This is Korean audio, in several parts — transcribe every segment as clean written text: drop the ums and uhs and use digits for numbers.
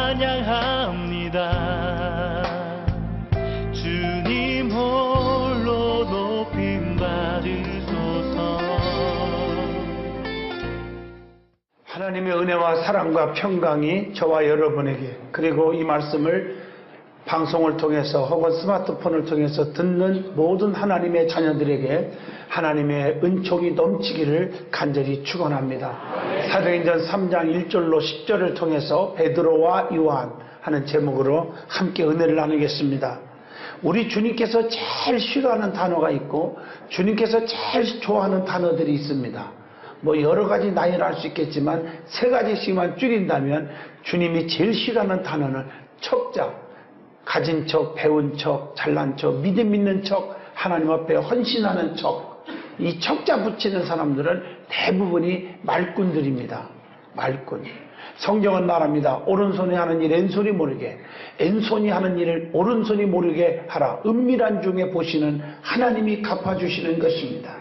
찬양합니다. 주님 홀로 높임 받으소서. 하나님의 은혜와 사랑과 평강이 저와 여러분에게, 그리고 이 말씀을 방송을 통해서 혹은 스마트폰을 통해서 듣는 모든 하나님의 자녀들에게 하나님의 은총이 넘치기를 간절히 축원합니다. 사도행전 3장 1절로 10절을 통해서 베드로와 요한 하는 제목으로 함께 은혜를 나누겠습니다. 우리 주님께서 제일 싫어하는 단어가 있고 주님께서 제일 좋아하는 단어들이 있습니다. 뭐 여러 가지 나열을 할 수 있겠지만 세 가지씩만 줄인다면 주님이 제일 싫어하는 단어는 척자, 가진 척, 배운 척, 잘난 척, 믿음 있는 척, 하나님 앞에 헌신하는 척. 이 척자 붙이는 사람들은 대부분이 말꾼들입니다. 말꾼. 성경은 말합니다. 오른손이 하는 일 왼손이 모르게, 왼손이 하는 일을 오른손이 모르게 하라. 은밀한 중에 보시는 하나님이 갚아주시는 것입니다.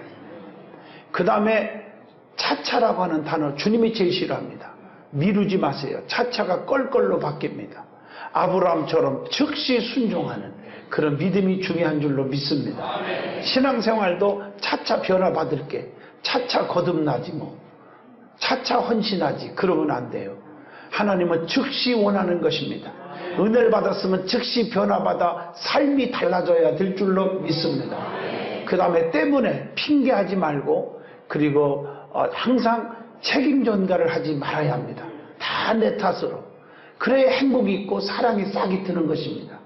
그 다음에 차차라고 하는 단어, 주님이 제일 싫어합니다. 미루지 마세요. 차차가 껄껄로 바뀝니다. 아브라함처럼 즉시 순종하는 그런 믿음이 중요한 줄로 믿습니다. 신앙생활도 차차 변화받을게, 차차 거듭나지 뭐, 차차 헌신하지, 그러면 안 돼요. 하나님은 즉시 원하는 것입니다. 은혜를 받았으면 즉시 변화받아 삶이 달라져야 될 줄로 믿습니다. 그 다음에 때문에 핑계하지 말고, 그리고 항상 책임 전가를 하지 말아야 합니다. 다 내 탓으로. 그래야 행복이 있고 사랑이 싹이 트는 것입니다.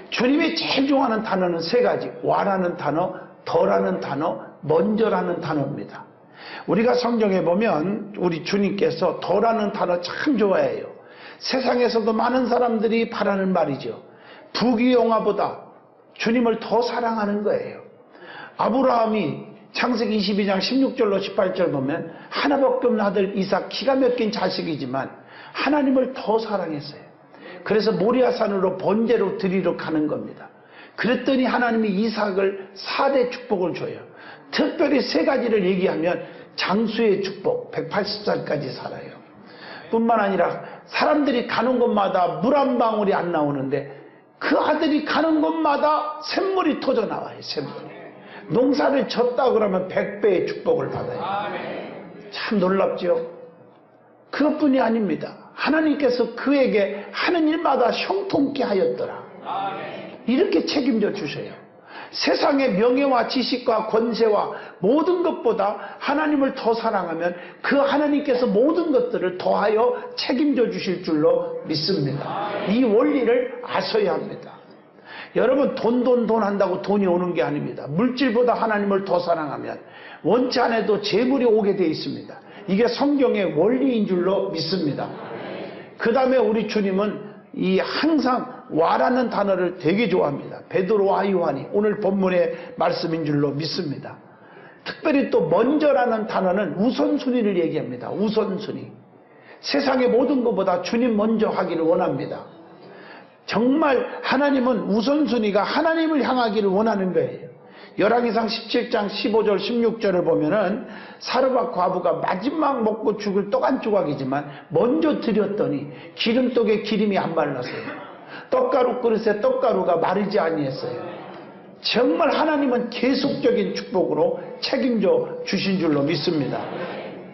주님이 제일 좋아하는 단어는 세 가지. 와라는 단어, 더라는 단어, 먼저라는 단어입니다. 우리가 성경에 보면 우리 주님께서 더라는 단어 참 좋아해요. 세상에서도 많은 사람들이 바라는 말이죠. 부귀영화보다 주님을 더 사랑하는 거예요. 아브라함이 창세기 22장 16절로 18절 보면 하나밖에 없는 아들 이삭, 기가 막힌 자식이지만 하나님을 더 사랑했어요. 그래서 모리아산으로 번제로 드리러 가는 겁니다. 그랬더니 하나님이 이삭을 4대 축복을 줘요. 특별히 세 가지를 얘기하면 장수의 축복, 180살까지 살아요. 뿐만 아니라 사람들이 가는 곳마다 물 한 방울이 안 나오는데 그 아들이 가는 곳마다 샘물이 터져 나와요. 샘물이. 농사를 졌다 그러면 100배의 축복을 받아요. 참 놀랍죠? 그것뿐이 아닙니다. 하나님께서 그에게 하는 일마다 형통케 하였더라. 이렇게 책임져 주셔요. 세상의 명예와 지식과 권세와 모든 것보다 하나님을 더 사랑하면 그 하나님께서 모든 것들을 더하여 책임져 주실 줄로 믿습니다. 이 원리를 아셔야 합니다. 여러분 돈 한다고 돈이 오는 게 아닙니다. 물질보다 하나님을 더 사랑하면 원치 않아도 재물이 오게 되어 있습니다. 이게 성경의 원리인 줄로 믿습니다. 그 다음에 우리 주님은 이 항상 와라는 단어를 되게 좋아합니다. 베드로와 요한이 오늘 본문의 말씀인 줄로 믿습니다. 특별히 또 먼저라는 단어는 우선순위를 얘기합니다. 우선순위. 세상의 모든 것보다 주님 먼저 하기를 원합니다. 정말 하나님은 우선순위가 하나님을 향하기를 원하는 거예요. 열왕기상 17장 15절 16절을 보면은 사르밧 과부가 마지막 먹고 죽을 떡 한 조각이지만 먼저 드렸더니 기름떡에 기름이 안 말랐어요. 떡가루 그릇에 떡가루가 마르지 아니했어요. 정말 하나님은 계속적인 축복으로 책임져 주신 줄로 믿습니다.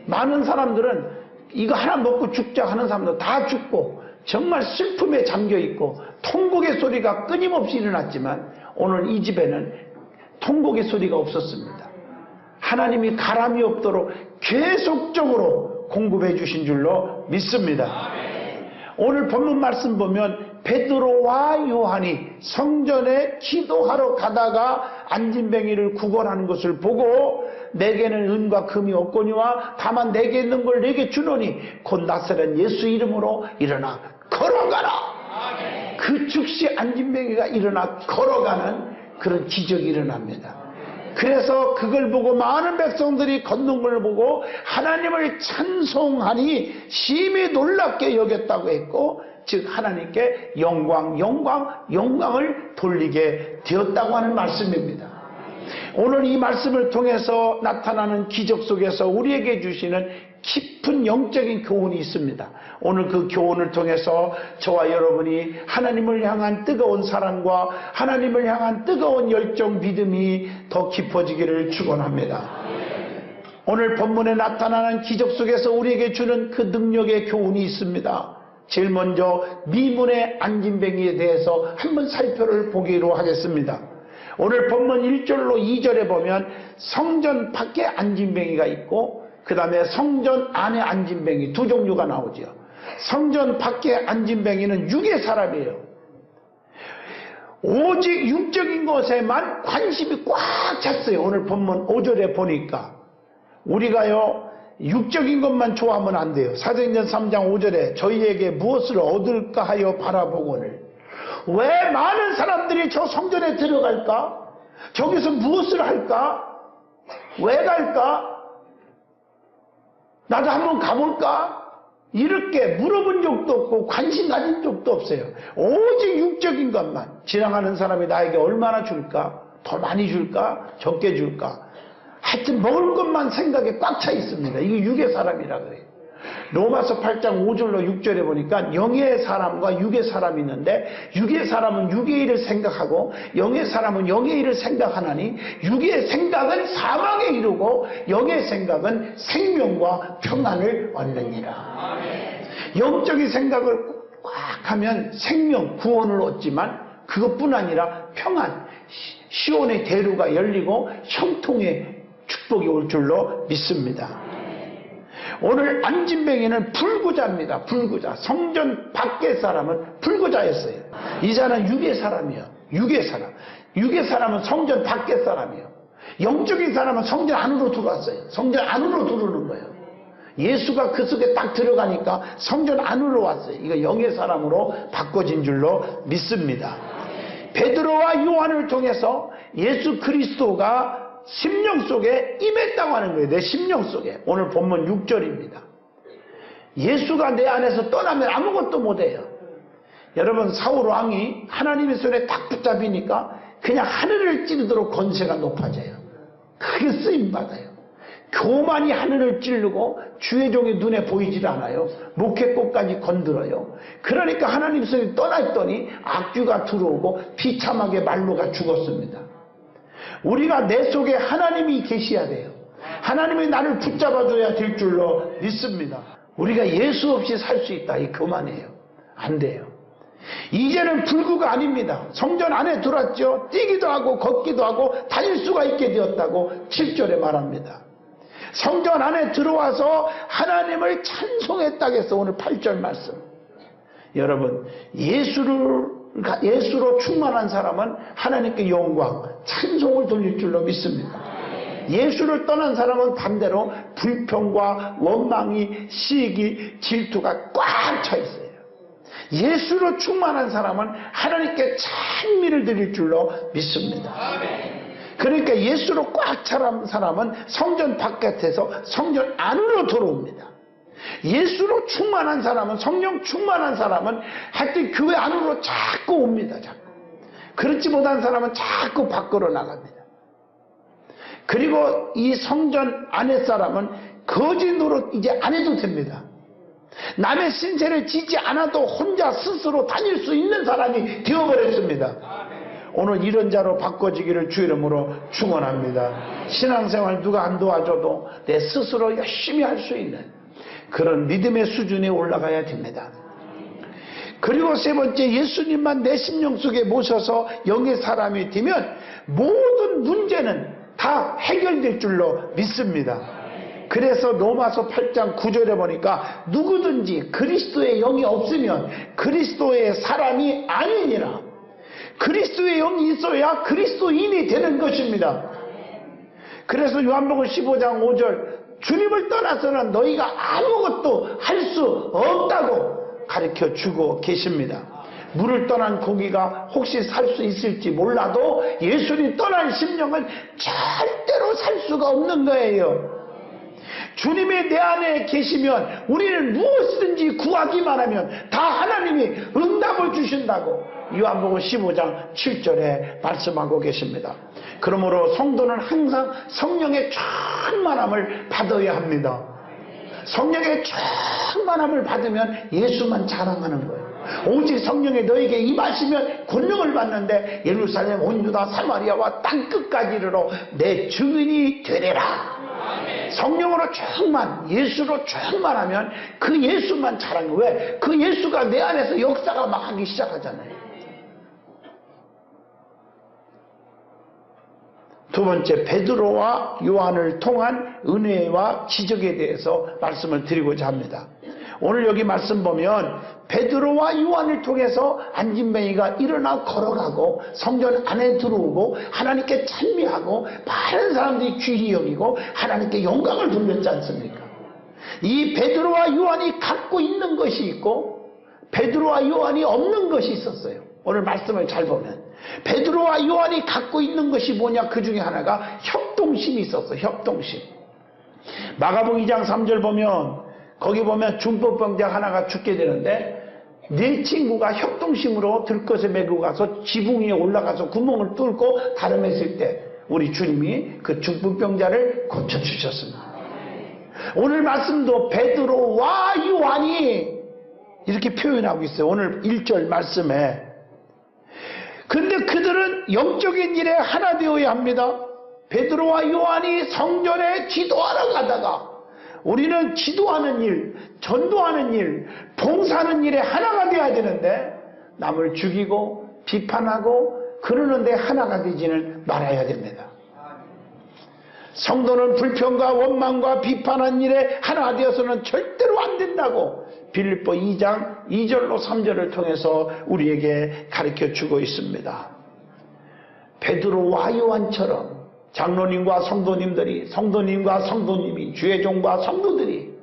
많은 사람들은 이거 하나 먹고 죽자 하는 사람들 다 죽고 정말 슬픔에 잠겨있고 통곡의 소리가 끊임없이 일어났지만 오늘 이 집에는 통곡의 소리가 없었습니다. 하나님이 가람이 없도록 계속적으로 공급해 주신 줄로 믿습니다. 오늘 본문 말씀 보면 베드로와 요한이 성전에 기도하러 가다가 안진뱅이를 구걸하는 것을 보고 내게는 은과 금이 없거니와 다만 내게 있는 걸 내게 주노니 곧 나사렛 예수 이름으로 일어나 걸어가라. 그 즉시 안진뱅이가 일어나 걸어가는 그런 기적이 일어납니다. 그래서 그걸 보고 많은 백성들이 걷는 걸 보고 하나님을 찬송하니 심히 놀랍게 여겼다고 했고, 즉 하나님께 영광을 돌리게 되었다고 하는 말씀입니다. 오늘 이 말씀을 통해서 나타나는 기적 속에서 우리에게 주시는 깊은 영적인 교훈이 있습니다. 오늘 그 교훈을 통해서 저와 여러분이 하나님을 향한 뜨거운 사랑과 하나님을 향한 뜨거운 열정, 믿음이 더 깊어지기를 축원합니다. 오늘 본문에 나타나는 기적 속에서 우리에게 주는 그 능력의 교훈이 있습니다. 제일 먼저 미문의 안진뱅이에 대해서 한번 살펴를 보기로 하겠습니다. 오늘 본문 1절로 2절에 보면 성전 밖에 안진뱅이가 있고 그 다음에 성전 안에 안진뱅이 두 종류가 나오죠. 성전 밖에 안진뱅이는 육의 사람이에요. 오직 육적인 것에만 관심이 꽉 찼어요. 오늘 본문 5절에 보니까 우리가요 육적인 것만 좋아하면 안 돼요. 사도행전 3장 5절에 저희에게 무엇을 얻을까 하여 바라보거늘. 왜 많은 사람들이 저 성전에 들어갈까? 저기서 무엇을 할까? 왜 갈까? 나도 한번 가볼까? 이렇게 물어본 적도 없고 관심 가진 적도 없어요. 오직 육적인 것만. 지나가는 사람이 나에게 얼마나 줄까? 더 많이 줄까? 적게 줄까? 하여튼 먹을 것만 생각에 꽉 차 있습니다. 이게 육의 사람이라 그래요. 로마서 8장 5절로 6절에 보니까 영의 사람과 육의 사람이 있는데 육의 사람은 육의 일을 생각하고 영의 사람은 영의 일을 생각하나니 육의 생각은 사망에 이르고 영의 생각은 생명과 평안을 얻느니라. 영적인 생각을 꽉 하면 생명, 구원을 얻지만 그것뿐 아니라 평안, 시온의 대루가 열리고 형통의 축복이 올 줄로 믿습니다. 오늘 안진뱅이는 불구자입니다. 불구자. 성전 밖의 사람은 불구자였어요. 이 자는 육의 사람이에요. 육의 사람. 육의 사람은 성전 밖의 사람이에요. 영적인 사람은 성전 안으로 들어왔어요. 성전 안으로 들어오는 거예요. 예수가 그 속에 딱 들어가니까 성전 안으로 왔어요. 이거 영의 사람으로 바꿔진 줄로 믿습니다. 베드로와 요한을 통해서 예수 그리스도가 심령 속에 임했다고 하는 거예요. 내 심령 속에. 오늘 본문 6절입니다. 예수가 내 안에서 떠나면 아무것도 못해요. 여러분 사울 왕이 하나님의 손에 딱 붙잡히니까 그냥 하늘을 찌르도록 권세가 높아져요. 크게 쓰임받아요. 교만이 하늘을 찌르고 주의 종의 눈에 보이질 않아요. 목회꽃까지 건드려요. 그러니까 하나님 손이 떠났더니 악귀가 들어오고 비참하게 말로가 죽었습니다. 우리가 내 속에 하나님이 계셔야 돼요. 하나님이 나를 붙잡아줘야 될 줄로 믿습니다. 우리가 예수 없이 살 수 있다. 이 그만해요. 안 돼요. 이제는 불구가 아닙니다. 성전 안에 들어왔죠. 뛰기도 하고 걷기도 하고 다닐 수가 있게 되었다고 7절에 말합니다. 성전 안에 들어와서 하나님을 찬송했다고 해서 오늘 8절 말씀. 여러분 예수로 충만한 사람은 하나님께 영광, 찬송을 돌릴 줄로 믿습니다. 예수를 떠난 사람은 반대로 불평과 원망이, 시기, 질투가 꽉 차 있어요. 예수로 충만한 사람은 하나님께 찬미를 드릴 줄로 믿습니다. 그러니까 예수로 꽉 찬 사람은 성전 바깥에서 성전 안으로 들어옵니다. 예수로 충만한 사람은, 성령 충만한 사람은 하여튼 교회 안으로 자꾸 옵니다. 자꾸. 그렇지 못한 사람은 자꾸 밖으로 나갑니다. 그리고 이 성전 안의 사람은 거짓 노릇 이제 안 해도 됩니다. 남의 신세를 지지 않아도 혼자 스스로 다닐 수 있는 사람이 되어버렸습니다. 오늘 이런 자로 바꿔지기를 주 이름으로 축원합니다. 신앙생활 누가 안 도와줘도 내 스스로 열심히 할 수 있는 그런 믿음의 수준에 올라가야 됩니다. 그리고 세 번째, 예수님만 내 심령 속에 모셔서 영의 사람이 되면 모든 문제는 다 해결될 줄로 믿습니다. 그래서 로마서 8장 9절에 보니까 누구든지 그리스도의 영이 없으면 그리스도의 사람이 아니니라. 그리스도의 영이 있어야 그리스도인이 되는 것입니다. 그래서 요한복음 15장 5절, 주님을 떠나서는 너희가 아무것도 할 수 없다고 가르쳐 주고 계십니다. 물을 떠난 고기가 혹시 살 수 있을지 몰라도 예수님 떠난 심령은 절대로 살 수가 없는 거예요. 주님이 내 안에 계시면 우리는 무엇이든지 구하기만 하면 다 하나님이 응답을 주신다고 요한복음 15장 7절에 말씀하고 계십니다. 그러므로 성도는 항상 성령의 충만함을 받아야 합니다. 성령의 충만함을 받으면 예수만 자랑하는 거예요. 오직 성령이 너에게 임하시면 권능을 받는데 예루살렘 온 유다 사마리아와 땅끝까지 이르러 내 증인이 되리라. 성령으로 충만, 예수로 충만하면 그 예수만 자랑해요. 왜? 그 예수가 내 안에서 역사가 막 하기 시작하잖아요. 두 번째, 베드로와 요한을 통한 은혜와 기적에 대해서 말씀을 드리고자 합니다. 오늘 여기 말씀 보면 베드로와 요한을 통해서 안진뱅이가 일어나 걸어가고 성전 안에 들어오고 하나님께 찬미하고 많은 사람들이 귀히 여기고 하나님께 영광을 돌렸지 않습니까? 이 베드로와 요한이 갖고 있는 것이 있고 베드로와 요한이 없는 것이 있었어요. 오늘 말씀을 잘 보면 베드로와 요한이 갖고 있는 것이 뭐냐? 그 중에 하나가 협동심이 있었어요. 협동심. 마가복음 2장 3절 보면 거기 보면 중풍병자 하나가 죽게 되는데 네 친구가 협동심으로 들것에 메고 가서 지붕 위에 올라가서 구멍을 뚫고 다름했을 때 우리 주님이 그 중풍병자를 고쳐주셨습니다. 오늘 말씀도 베드로와 요한이 이렇게 표현하고 있어요. 오늘 1절 말씀에. 근데 그들은 영적인 일에 하나 되어야 합니다. 베드로와 요한이 성전에 기도하러 가다가 우리는 기도하는 일, 전도하는 일, 봉사하는 일에 하나가 되어야 되는데 남을 죽이고 비판하고 그러는데 하나가 되지는 말아야 됩니다. 성도는 불평과 원망과 비판하는 일에 하나 되어서는 절대로 안 된다고 빌립보 2장 2절로 3절을 통해서 우리에게 가르쳐주고 있습니다. 베드로와 요한처럼 장로님과 성도님들이, 성도님과 성도님이, 주의종과 성도들이,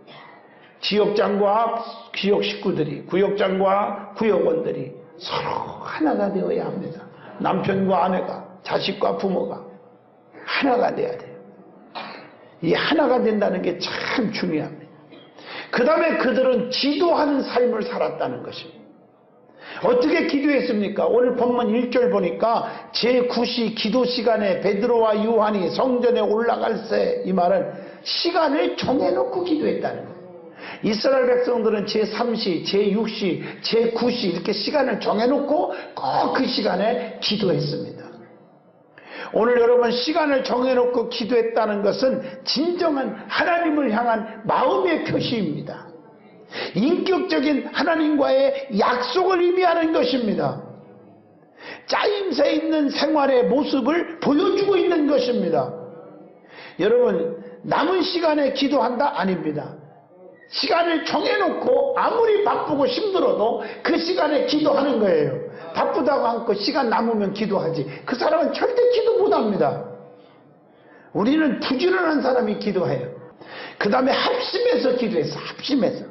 지역장과 지역 식구들이, 구역장과 구역원들이 서로 하나가 되어야 합니다. 남편과 아내가, 자식과 부모가 하나가 돼야 돼요. 이 하나가 된다는 게 참 중요합니다. 그 다음에 그들은 기도하는 삶을 살았다는 것입니다. 어떻게 기도했습니까? 오늘 본문 1절 보니까 제9시 기도 시간에 베드로와 요한이 성전에 올라갈새, 이 말은 시간을 정해놓고 기도했다는 거예요. 이스라엘 백성들은 제3시, 제6시, 제9시 이렇게 시간을 정해놓고 꼭 그 시간에 기도했습니다. 오늘 여러분 시간을 정해놓고 기도했다는 것은 진정한 하나님을 향한 마음의 표시입니다. 인격적인 하나님과의 약속을 의미하는 것입니다. 짜임새 있는 생활의 모습을 보여주고 있는 것입니다. 여러분 남은 시간에 기도한다? 아닙니다. 시간을 정해놓고 아무리 바쁘고 힘들어도 그 시간에 기도하는 거예요. 바쁘다고 않고 시간 남으면 기도하지. 그 사람은 절대 기도 못합니다. 우리는 부지런한 사람이 기도해요. 그 다음에 합심해서 기도했어. 합심해서.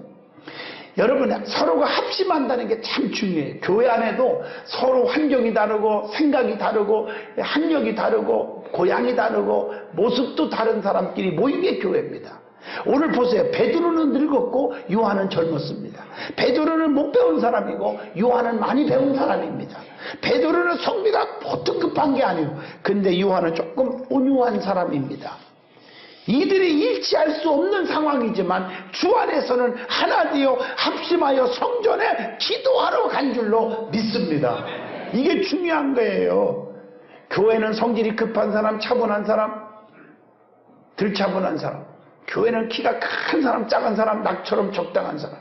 여러분 서로가 합심한다는 게 참 중요해요. 교회 안에도 서로 환경이 다르고 생각이 다르고 학력이 다르고 고향이 다르고 모습도 다른 사람끼리 모인 게 교회입니다. 오늘 보세요. 베드로는 늙었고 요한은 젊었습니다. 베드로는 못 배운 사람이고 요한은 많이 배운 사람입니다. 베드로는 성비가 보통 급한 게 아니에요. 근데 요한은 조금 온유한 사람입니다. 이들이 일치할 수 없는 상황이지만 주 안에서는 하나 되어 합심하여 성전에 기도하러 간 줄로 믿습니다. 이게 중요한 거예요. 교회는 성질이 급한 사람, 차분한 사람, 덜 차분한 사람. 교회는 키가 큰 사람, 작은 사람, 나처럼 적당한 사람.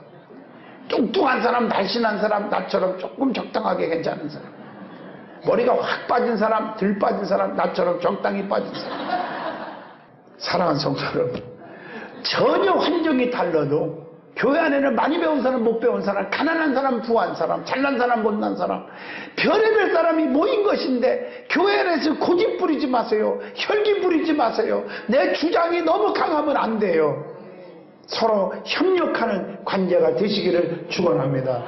뚱뚱한 사람, 날씬한 사람, 나처럼 조금 적당하게 괜찮은 사람. 머리가 확 빠진 사람, 덜 빠진 사람, 나처럼 적당히 빠진 사람. 사랑하는 성도 여러분, 전혀 환경이 달라도 교회 안에는 많이 배운 사람, 못 배운 사람, 가난한 사람, 부한 사람, 잘난 사람, 못난 사람, 별의별 사람이 모인 것인데 교회 안에서 고집 부리지 마세요. 혈기 부리지 마세요. 내 주장이 너무 강하면 안 돼요. 서로 협력하는 관계가 되시기를 축원합니다.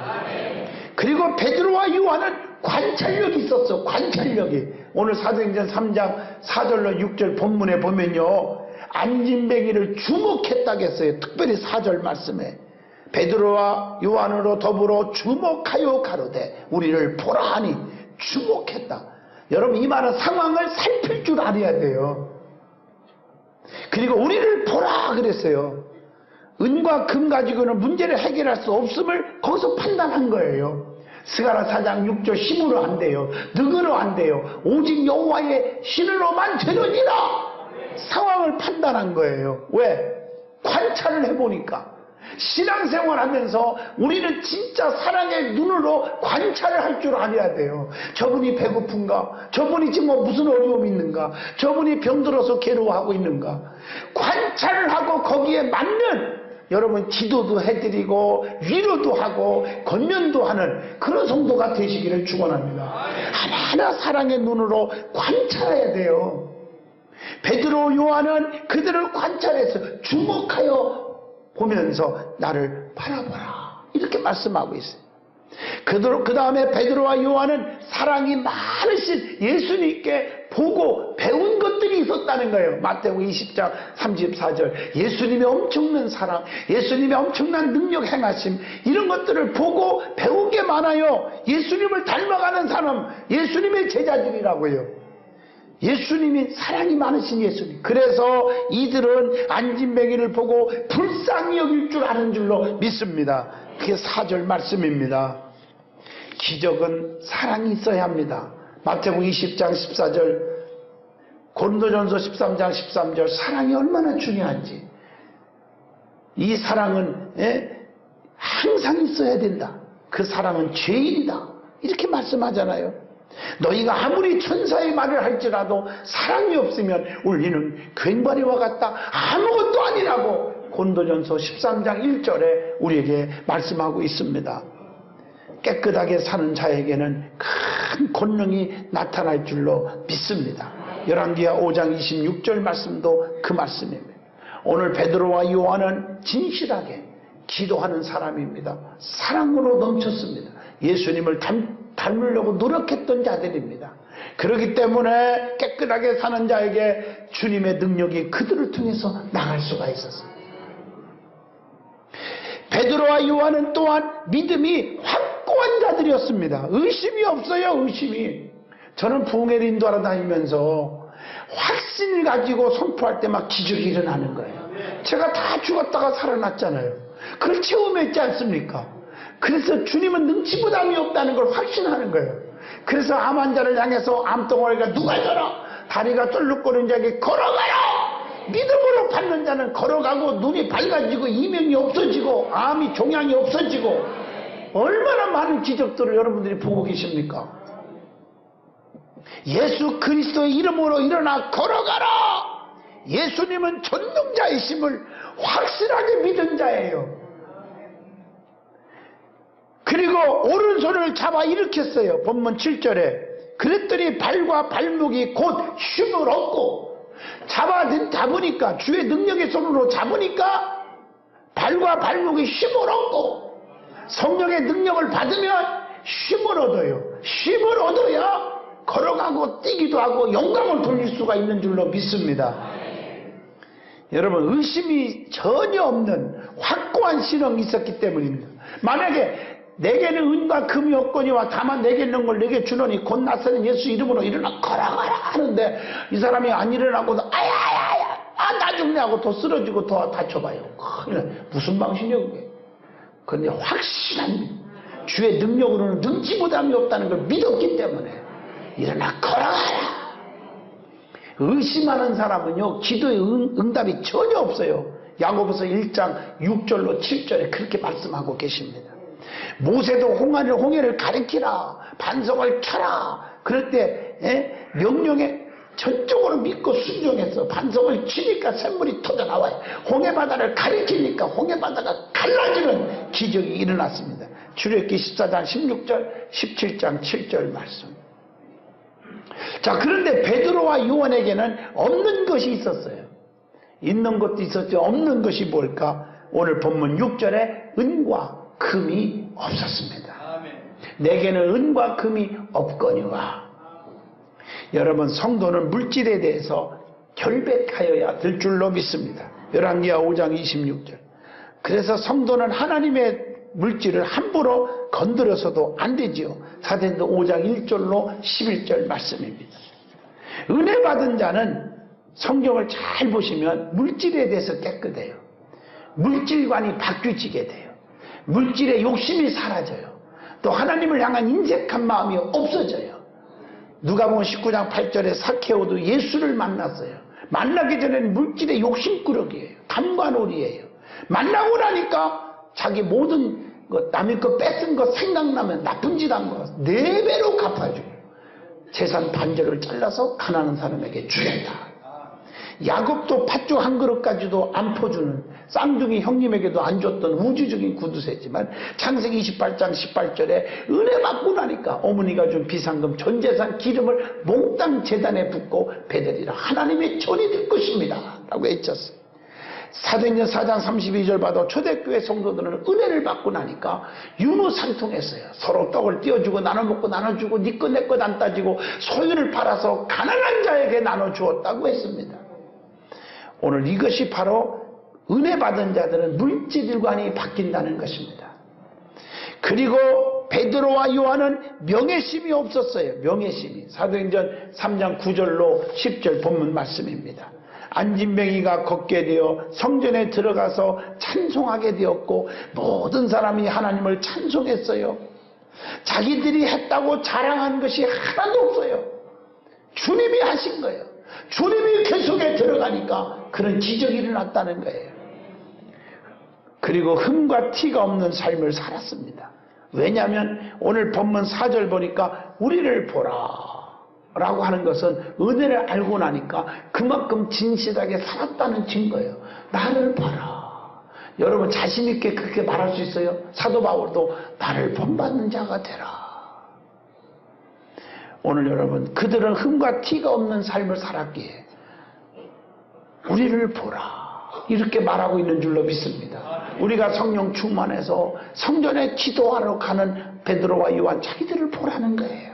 그리고 베드로와 요한은 관찰력이 있었어. 관찰력이. 오늘 사도행전 3장 4절로 6절 본문에 보면요, 안진뱅이를 주목했다겠어요. 특별히 4절 말씀에 베드로와 요한으로 더불어 주목하여 가로되 우리를 보라 하니 주목했다. 여러분, 이 말은 상황을 살필 줄 알아야 돼요. 그리고 우리를 보라 그랬어요. 은과 금 가지고는 문제를 해결할 수 없음을 거기서 판단한 거예요. 스가랴 4장 6절 힘으로 안 돼요. 능으로 안 돼요. 오직 여호와의 신으로만 되느니라. 상황을 판단한 거예요. 왜? 관찰을 해보니까. 신앙생활 하면서 우리는 진짜 사랑의 눈으로 관찰을 할 줄 알아야 돼요. 저분이 배고픈가? 저분이 지금 무슨 어려움이 있는가? 저분이 병들어서 괴로워하고 있는가? 관찰을 하고 거기에 맞는 여러분 기도도 해드리고 위로도 하고 권면도 하는 그런 성도가 되시기를 축원합니다. 하나하나 사랑의 눈으로 관찰해야 돼요. 베드로 요한은 그들을 관찰해서 주목하여 보면서 나를 바라보라 이렇게 말씀하고 있어요. 그 다음에 베드로와 요한은 사랑이 많으신 예수님께 보고 배운 것들이 있었다는 거예요. 마태복음 20장 34절 예수님의 엄청난 사랑, 예수님의 엄청난 능력 행하심, 이런 것들을 보고 배운 게 많아요. 예수님을 닮아가는 사람, 예수님의 제자들이라고요. 예수님이 사랑이 많으신 예수님. 그래서 이들은 안진뱅이를 보고 불쌍히 여길 줄 아는 줄로 믿습니다. 그게 4절 말씀입니다. 기적은 사랑이 있어야 합니다. 마태복음 20장 14절, 고린도전서 13장 13절, 사랑이 얼마나 중요한지. 이 사랑은 항상 있어야 된다. 그 사랑은 죄인이다. 이렇게 말씀하잖아요. 너희가 아무리 천사의 말을 할지라도 사랑이 없으면 우리는 괭바리와 같다. 아무것도 아니라고 고린도전서 13장 1절에 우리에게 말씀하고 있습니다. 깨끗하게 사는 자에게는 큰 권능이 나타날 줄로 믿습니다. 열왕기하 5장 26절 말씀도 그 말씀입니다. 오늘 베드로와 요한은 진실하게 기도하는 사람입니다. 사랑으로 넘쳤습니다. 예수님을 닮으려고 노력했던 자들입니다. 그렇기 때문에 깨끗하게 사는 자에게 주님의 능력이 그들을 통해서 나갈 수가 있었습니다. 베드로와 요한은 또한 믿음이 확고한 자들이었습니다. 의심이 없어요. 의심이. 저는 부흥회를 인도하러 다니면서 확신을 가지고 선포할 때 막 기적이 일어나는 거예요. 제가 다 죽었다가 살아났잖아요. 그걸 체험했지 않습니까? 그래서 주님은 능치부담이 없다는 걸 확신하는 거예요. 그래서 암 환자를 향해서 암덩어리가 누가 열어 다리가 쫄룩거리는 자에게 걸어가라. 믿음으로 받는 자는 걸어가고 눈이 밝아지고 이명이 없어지고 암이 종양이 없어지고, 얼마나 많은 기적들을 여러분들이 보고 계십니까? 예수 그리스도의 이름으로 일어나 걸어가라. 예수님은 전능자이심을 확실하게 믿은 자예요. 그리고 오른손을 잡아 일으켰어요. 본문 7절에 그랬더니 발과 발목이 곧 힘을 얻고, 잡으니까 주의 능력의 손으로 잡으니까 발과 발목이 힘을 얻고, 성령의 능력을 받으면 힘을 얻어요. 힘을 얻어야 걸어가고 뛰기도 하고 영광을 돌릴 수가 있는 줄로 믿습니다. 여러분, 의심이 전혀 없는 확고한 신앙이 있었기 때문입니다. 만약에 내게는 은과 금이 없거니와 다만 내게 있는 걸 내게 주노니 곧 나서는 예수 이름으로 일어나 걸어가라 하는데, 이 사람이 안 일어나고 아야야야 나 죽네 하고 더 쓰러지고 더 다쳐봐요. 무슨 방식이냐 그게. 그런데 확실한 주의 능력으로는 능치부담이 없다는 걸 믿었기 때문에 일어나 걸어가라. 의심하는 사람은요 기도의 응답이 전혀 없어요. 야고보서 1장 6절로 7절에 그렇게 말씀하고 계십니다. 모세도 홍해를 가리키라, 반석을 켜라. 그럴 때 명령에 전적으로 믿고 순종해서 반석을 치니까 샘물이 터져나와요. 홍해바다를 가리키니까 홍해바다가 갈라지는 기적이 일어났습니다. 출애굽기 14장 16절 17장 7절 말씀. 자, 그런데 베드로와 요한에게는 없는 것이 있었어요. 있는 것도 있었죠. 없는 것이 뭘까? 오늘 본문 6절에 은과 금이 없었습니다. 내게는 은과 금이 없거니와. 여러분, 성도는 물질에 대해서 결백하여야 될 줄로 믿습니다. 열왕기하 5장 26절. 그래서 성도는 하나님의 물질을 함부로 건드려서도 안 되지요. 사도행전 5장 1절로 11절 말씀입니다. 은혜 받은 자는 성경을 잘 보시면 물질에 대해서 깨끗해요. 물질관이 바뀌어지게 돼요. 물질의 욕심이 사라져요. 또 하나님을 향한 인색한 마음이 없어져요. 누가복음 19장 8절에 사케오도 예수를 만났어요. 만나기 전에는 물질의 욕심꾸러기예요. 탐관오리예요. 만나고 나니까 자기 모든 것, 남의 거 뺏은 거 생각나면 나쁜 짓 한 거 4배로 갚아주고 재산 반절을 잘라서 가난한 사람에게 주겠다. 야곱도 팥죽 한 그릇까지도 안 퍼주는 쌍둥이 형님에게도 안 줬던 우주적인 구두쇠지만 창세기 28장 18절에 은혜 받고 나니까 어머니가 준 비상금 전재산 기름을 몽땅 재단에 붓고 배드리라. 하나님의 전이 될 것입니다 라고 외쳤어요. 사도행전 4장 32절 봐도 초대교회 성도들은 은혜를 받고 나니까 유무상통했어요. 서로 떡을 띄워주고 나눠먹고 나눠주고 네 것 내 것 안 따지고 소유를 팔아서 가난한 자에게 나눠주었다고 했습니다. 오늘 이것이 바로 은혜 받은 자들은 물질관이 바뀐다는 것입니다. 그리고 베드로와 요한은 명예심이 없었어요. 명예심이. 사도행전 3장 9절로 10절 본문 말씀입니다. 안진뱅이가 걷게 되어 성전에 들어가서 찬송하게 되었고 모든 사람이 하나님을 찬송했어요. 자기들이 했다고 자랑한 것이 하나도 없어요. 주님이 하신 거예요. 주님이 그 속에 들어가니까 그런 기적이 일어났다는 거예요. 그리고 흠과 티가 없는 삶을 살았습니다. 왜냐하면 오늘 본문 4절 보니까 우리를 보라 라고 하는 것은 은혜를 알고 나니까 그만큼 진실하게 살았다는 증거예요. 나를 봐라. 여러분 자신 있게 그렇게 말할 수 있어요? 사도 바울도 나를 본받는 자가 되라. 오늘 여러분 그들은 흠과 티가 없는 삶을 살았기에 우리를 보라 이렇게 말하고 있는 줄로 믿습니다. 우리가 성령 충만해서 성전에 기도하러 가는 베드로와 요한 자기들을 보라는 거예요.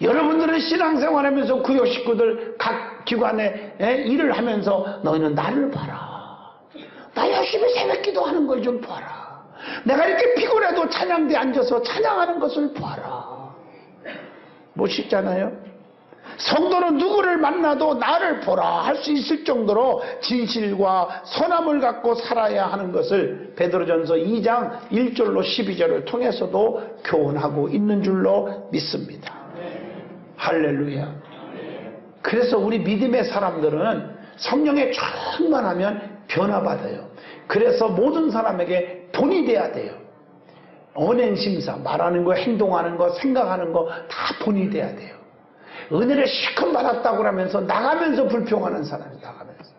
여러분들은 신앙생활하면서 구역 식구들 각 기관에 일을 하면서 너희는 나를 봐라. 나 열심히 새벽 기도하는 걸 좀 봐라. 내가 이렇게 피곤해도 찬양대에 앉아서 찬양하는 것을 봐라. 멋있잖아요. 성도는 누구를 만나도 나를 보라 할 수 있을 정도로 진실과 선함을 갖고 살아야 하는 것을 베드로전서 2장 1절로 12절을 통해서도 교훈하고 있는 줄로 믿습니다. 할렐루야. 그래서 우리 믿음의 사람들은 성령에 충만하면 변화받아요. 그래서 모든 사람에게 본이 돼야 돼요. 언행심사, 말하는 거, 행동하는 거, 생각하는 거 다 본이 돼야 돼요. 은혜를 실컷 받았다고 하면서 나가면서 불평하는 사람이 나가면서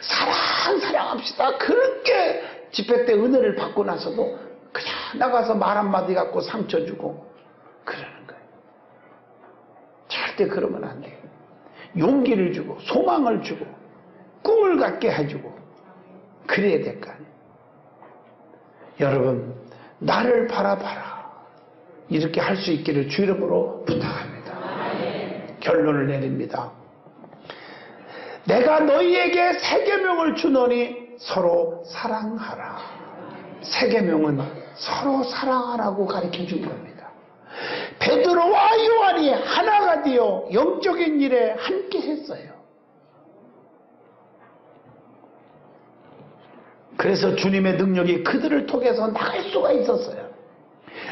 사랑합시다. 그렇게 집회 때 은혜를 받고 나서도 그냥 나가서 말 한마디 갖고 상처 주고 그러는 거예요. 절대 그러면 안 돼요. 용기를 주고 소망을 주고 꿈을 갖게 해주고 그래야 될 거 아니에요. 여러분 나를 바라봐라 이렇게 할 수 있기를 주 이름으로 부탁합니다. 결론을 내립니다. 내가 너희에게 새 계명을 주노니 서로 사랑하라. 새 계명은 서로 사랑하라고 가르쳐 준 겁니다. 베드로와 요한이 하나가 되어 영적인 일에 함께 했어요. 그래서 주님의 능력이 그들을 통해서 나갈 수가 있었어요.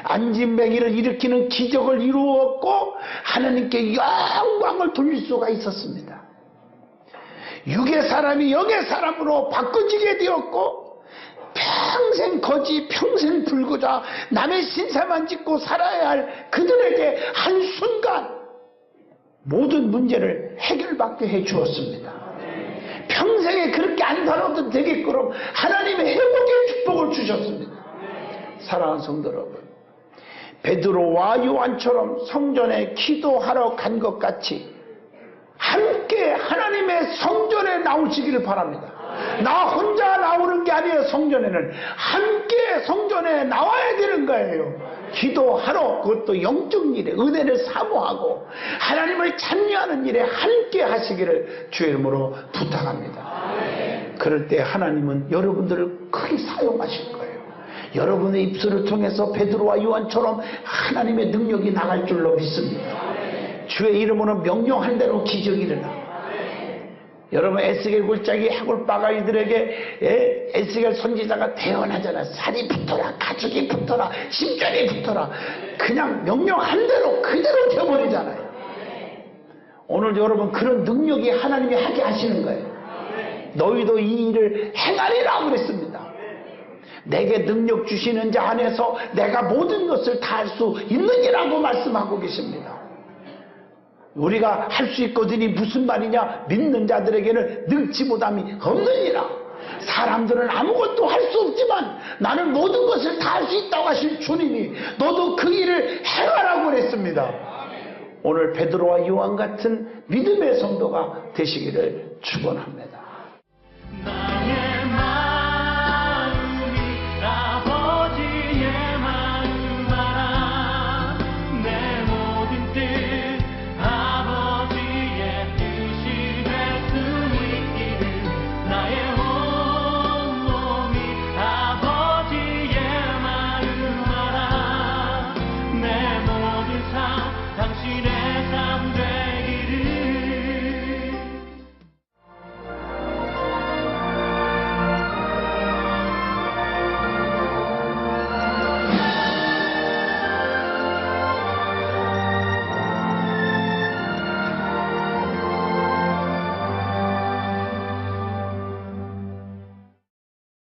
안진뱅이를 일으키는 기적을 이루었고 하나님께 영광을 돌릴 수가 있었습니다. 육의 사람이 영의 사람으로 바꿔지게 되었고 평생 거지 평생 불구자 남의 신사만 짓고 살아야 할 그들에게 한순간 모든 문제를 해결받게 해주었습니다. 평생에 그렇게 안 살아도 되게끔 하나님의 회복의 축복을 주셨습니다. 사랑하는 성도 여러분, 베드로와 요한처럼 성전에 기도하러 간 것 같이 함께 하나님의 성전에 나오시기를 바랍니다. 나 혼자 나오는 게 아니에요. 성전에는 함께 성전에 나와야 되는 거예요. 기도하러, 그것도 영적 일에 은혜를 사모하고 하나님을 찬미하는 일에 함께 하시기를 주의 이름으로 부탁합니다. 그럴 때 하나님은 여러분들을 크게 사용하실 거예요. 여러분의 입술을 통해서 베드로와 요한처럼 하나님의 능력이 나갈 줄로 믿습니다. 주의 이름으로 명령한 대로 기적이 일어나. 여러분 에스겔 골짜기 해골 바가이들에게 에스겔 선지자가 대언하잖아. 살이 붙어라, 가죽이 붙어라, 심장이 붙어라. 그냥 명령한 대로 그대로 되어버리잖아요. 오늘 여러분 그런 능력이 하나님이 하게 하시는 거예요. 너희도 이 일을 행하리라고 그랬습니다. 내게 능력 주시는 자 안에서 내가 모든 것을 다 할 수 있느니라고 말씀하고 계십니다. 우리가 할 수 있거든이 무슨 말이냐? 믿는 자들에게는 능치 못함이 없느니라. 사람들은 아무것도 할 수 없지만 나는 모든 것을 다 할 수 있다고 하신 주님이 너도 그 일을 행하라고 그랬습니다. 오늘 베드로와 요한 같은 믿음의 성도가 되시기를 축원합니다. 나의 마음이 아버지의 마음 알아. 내 모든 뜻 아버지의 뜻이 될 수 있기를. 나의 온몸이 아버지의 마음 알아. 내 모든 삶 당신의